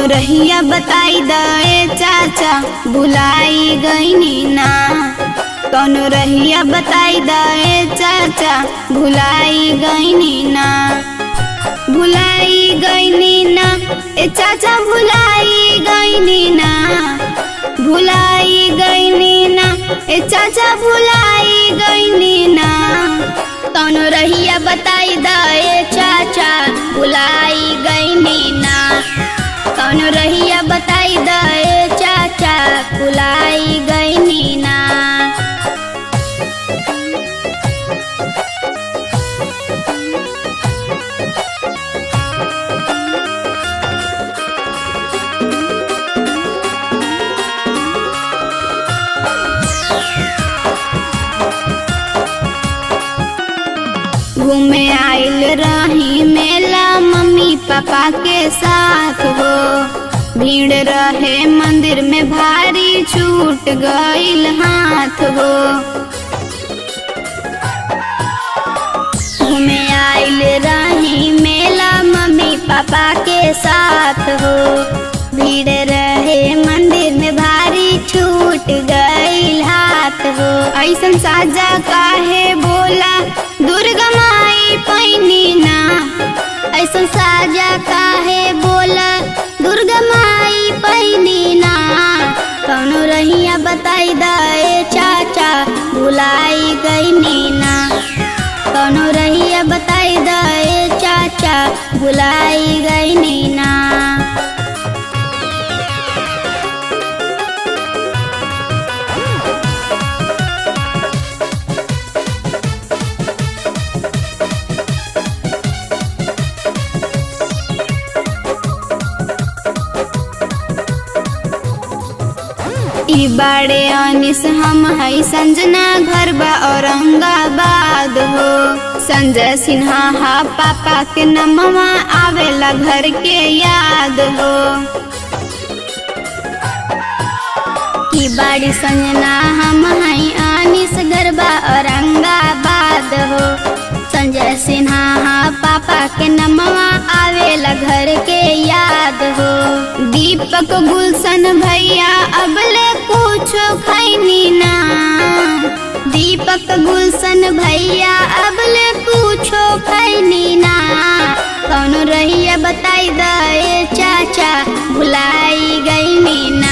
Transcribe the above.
कौनो रहिया बताई दे चाचा भुलाई गईनी ना। कौनो रहिया बताई दे चाचा भुलाई गईनी ना। भुलाई गईनी ना ए चाचा भुलाई गईनी ना। भुलाई गईनी ना ए चाचा भुलाई गईनी ना। कौनो रहिया बताई दे चाचा भुलाई गईनी ना। कौनो रहिया बताई दे चाचा भुलाई गईनी ना। घूमे आइल रही मेला मम्मी पापा के साथ हो। भीड़ रहे मंदिर में भारी छूट गईल हाथ हो। घूमे आइल रही मेला मम्मी पापा के साथ हो। भीड़ रहे मंदिर में भारी छूट गईल हाथ हो। ऐसन साजा काहे बोला दुर्गा माई पैनी ना। ऐसन साजा काहे बोला दुर्गा माई पैनी ना। कौनो रहिया बताई दे चाचा भुलाई गईनी ना। कौनो रहिया बताई दे चाचा भुलाई गईनी ना। ई बाड़े अनिस हम है संजना घर बा औरंगाबाद हो। संजय सिन्हा हा पापा के नमवा आवेला घर के याद हो। ई बाड़ी संजना हम है अनिस घर बा औरंगाबाद हो। संजय सिन्हा हा पापा के नमवा आवेला घर के याद हो। दीपक गुलशन भैया अबले कुछो खैनी ना। दीपक गुलशन भैया अबले कुछो खैनी ना। कौनो रहिया बताई दे चाचा भुलाई गईनी ना।